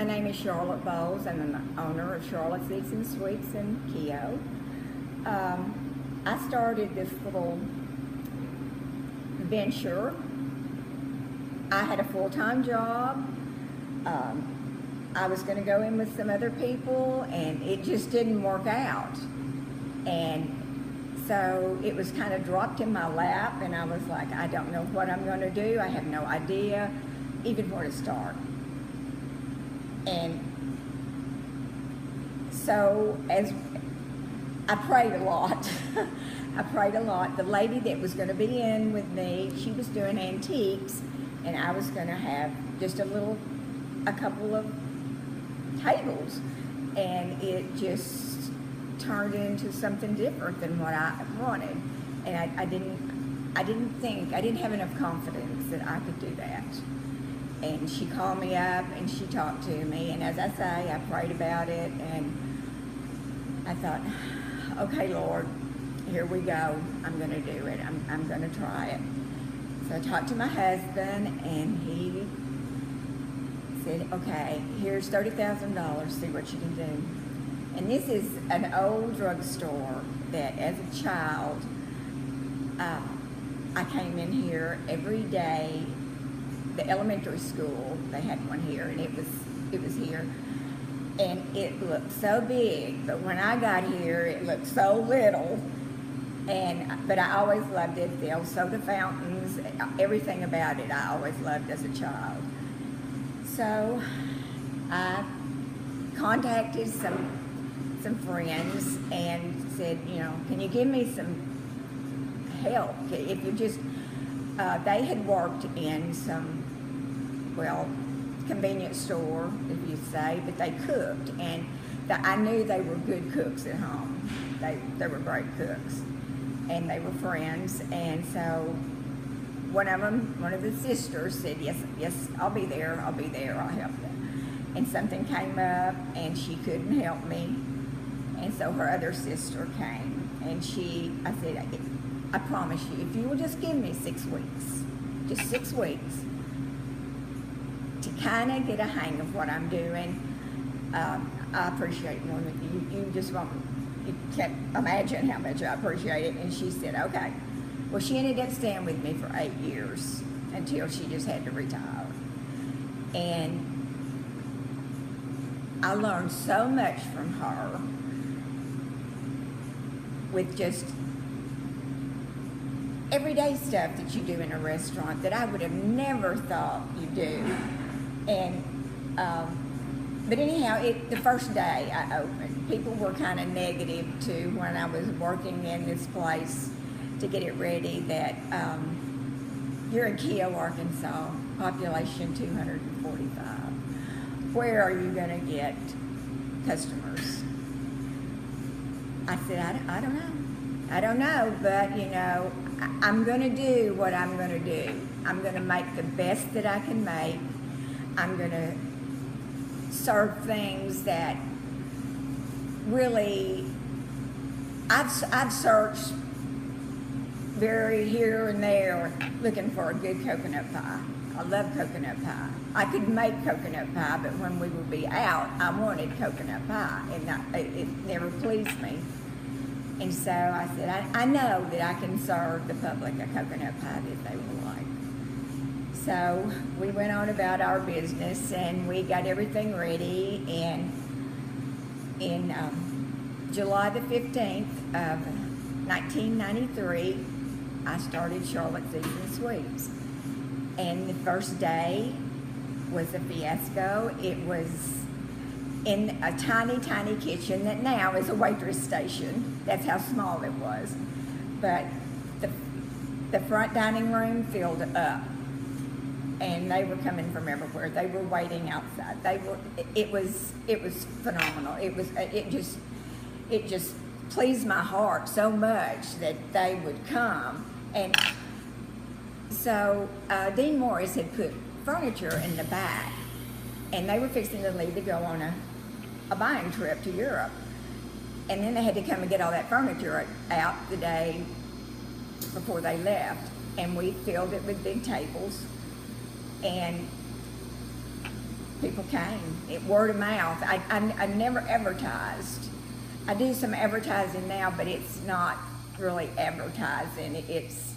My name is Charlotte Bowles. I'm an owner of Charlotte's Eats & Sweets in Keogh. I started this little venture. I had a full-time job. I was going to go in with some other people, and it just didn't work out. And so it was kind of dropped in my lap, and I was like, I don't know what I'm going to do. I have no idea even where to start. And so as I prayed a lot. I prayed a lot. The lady that was going to be in with me, she was doing antiques, and I was going to have just a couple of tables, and it just turned into something different than what I wanted. And I didn't have enough confidence that I could do that. And she called me up and she talked to me, and as I say, I prayed about it, and I thought, okay, Lord, here we go. I'm going to do it. I'm going to try it. So I talked to my husband, and he said, okay, here's $30,000, see what you can do. And this is an old drugstore that as a child, I came in here every day. The elementary school, they had one here, and it was here. And it looked so big, but when I got here, it looked so little. But I always loved it. The old soda fountains, everything about it, I always loved as a child. So I contacted some friends and said, can you give me some help? If you just, they had worked in some, convenience store, if you say, but they cooked, and I knew they were good cooks at home. They were great cooks, and they were friends. And so one of the sisters said, yes, I'll be there, I'll help you. And something came up, and she couldn't help me, and so her other sister came, and I said, I promise you, if you will just give me 6 weeks, just 6 weeks, to kind of get a hang of what I'm doing, I appreciate more than you can't imagine how much I appreciate it. And she said, okay. Well, she ended up staying with me for 8 years until she just had to retire. And I learned so much from her with just everyday stuff that you do in a restaurant that I would have never thought you do. And but anyhow, the first day I opened, people were kind of negative to when I was working in this place to get it ready that you're in Keogh, Arkansas, population 245. Where are you going to get customers? I said, I don't know. I don't know, but I'm going to do what I'm going to do. I'm going to make the best that I can make. I'm going to serve things that really, I've searched very here and there looking for a good coconut pie. I love coconut pie. I could make coconut pie, but when we would be out, I wanted coconut pie, and it never pleased me. And so I said, I know that I can serve the public a coconut pie that they will like. So we went on about our business, and we got everything ready. And in July the 15th of 1993, I started Charlotte's Eats & Sweets. And the first day was a fiasco. It was in a tiny, tiny kitchen that now is a waitress station. That's how small it was. But the front dining room filled up, and they were coming from everywhere. They were waiting outside. It was phenomenal. It just pleased my heart so much that they would come. And so Dean Morris had put furniture in the back, and they were fixing to leave to go on a buying trip to Europe. And then they had to come and get all that furniture out the day before they left. And we filled it with big tables. And people came. Word of mouth. I never advertised. I do some advertising now, but it's not really advertising. It's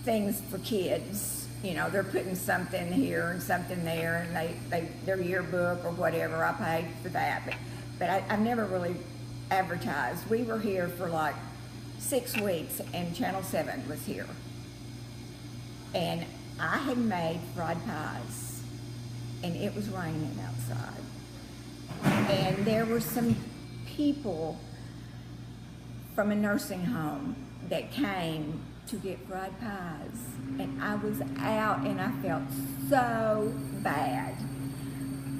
things for kids. You know, they're putting something here and something there, and their yearbook or whatever. I paid for that, but I've never really advertised. We were here for like 6 weeks, and Channel 7 was here, and I had made fried pies, and it was raining outside, and there were some people from a nursing home that came to get fried pies, and I was out and I felt so bad,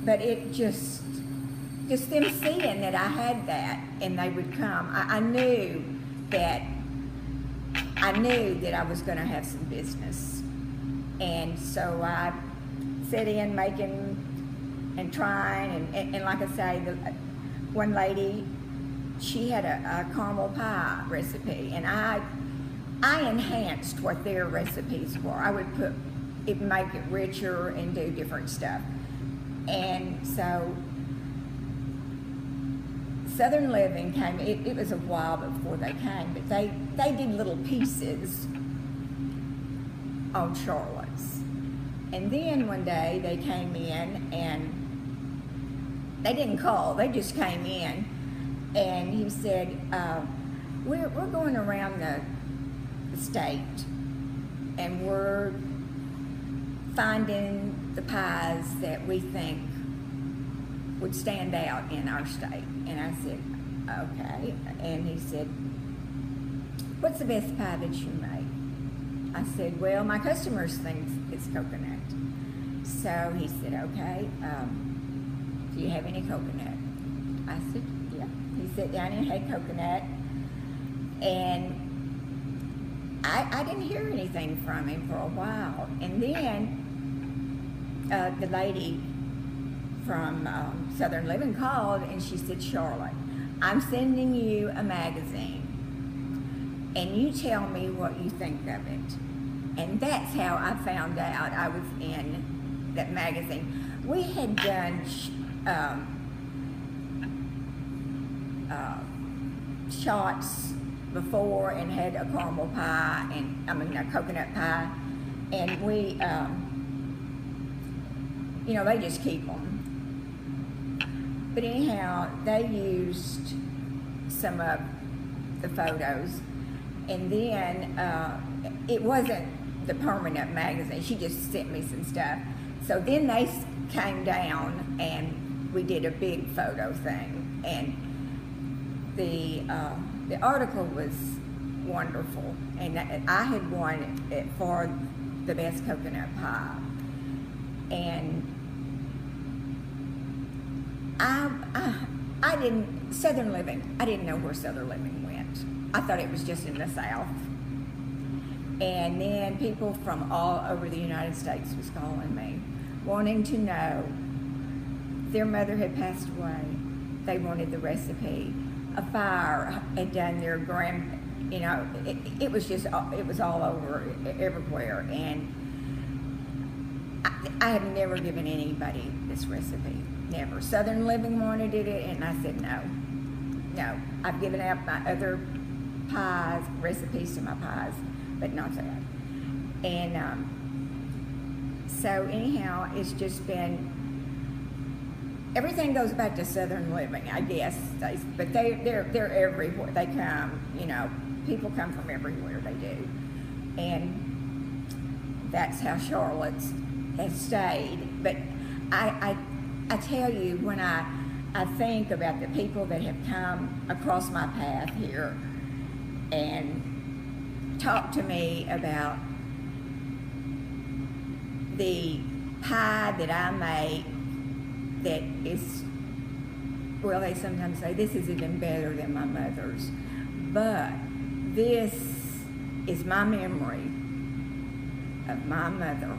but it just them seeing that I had that and they would come, I knew that I was going to have some business, and so I set in making and trying, and like I say, one lady, she had a caramel pie recipe, and I enhanced what their recipes were. I would make it richer and do different stuff. And so Southern Living came, it was a while before they came, but they did little pieces on Charlotte's. And then one day they came in, and they didn't call, they just came in, and he said, we're going around the state, and we're finding the pies that we think would stand out in our state. And I said, okay. And he said, what's the best pie that you make? I said, well, my customers think it's coconut. So he said, okay, do you have any coconut? I said, yeah. He sat down and had coconut, and I didn't hear anything from him for a while. And then the lady from Southern Living called, and she said, Charlotte, I'm sending you a magazine, and you tell me what you think of it. And that's how I found out I was in that magazine. We had done shots before and had a caramel pie, and a coconut pie, and we, you know, they just keep them. But anyhow, they used some of the photos, and then it wasn't the permanent magazine. She just sent me some stuff. So then they came down, and we did a big photo thing, and the article was wonderful, and I had won it for the best coconut pie. And I didn't, Southern Living, I didn't know where Southern Living went. I thought it was just in the South. And then people from all over the United States was calling me, wanting to know. Their mother had passed away. They wanted the recipe. A fire had done their you know, it was just, it was all over, everywhere. And I have never given anybody this recipe, never. Southern Living wanted it, and I said no. I've given out my other pies, recipes to my pies, but not that. And so anyhow, it's just been, everything goes back to Southern Living, I guess. But they're everywhere. They come, you know, people come from everywhere, they do. And that's how Charlotte's has stayed. But I tell you, when I think about the people that have come across my path here and talked to me about the pie that I make, that is, well, they sometimes say this is even better than my mother's, but this is my memory of my mother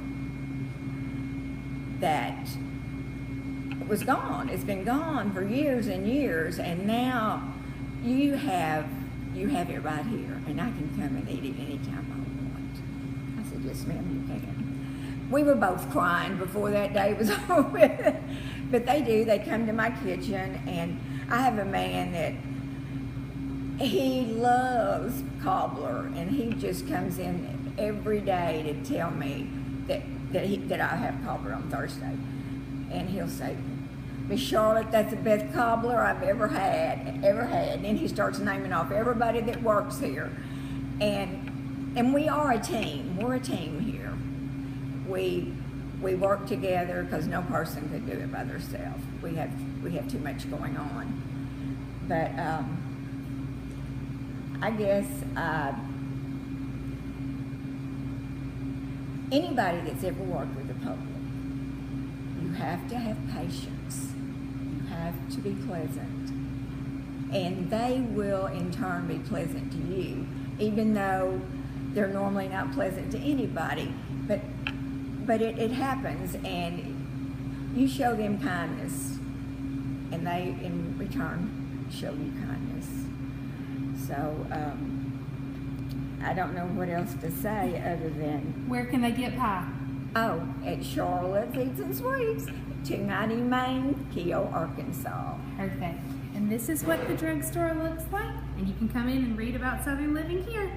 that was gone. It's been gone for years and years, and now you have it right here, and I can come and eat it anytime I want. I said, yes, ma'am, you can. we were both crying before that day was over with. But they do. They come to my kitchen, and I have a man that he loves cobbler, and he just comes in every day to tell me that I have cobbler on Thursday. And he'll say, Miss Charlotte, that's the best cobbler I've ever had. And then he starts naming off everybody that works here. And we are a team. We're a team here. We work together because no person could do it by themselves. We have too much going on. But I guess anybody that's ever worked with the public, you have to have patience. You have to be pleasant. And they will in turn be pleasant to you, even though they're normally not pleasant to anybody. But it happens, and you show them kindness, and they in return show you kindness. So I don't know what else to say other than... Where can they get pie? Oh, at Charlotte's Eats and Sweets, 290 Main, Keogh, Arkansas. Perfect. And this is what the drugstore looks like. And you can come in and read about Southern Living here.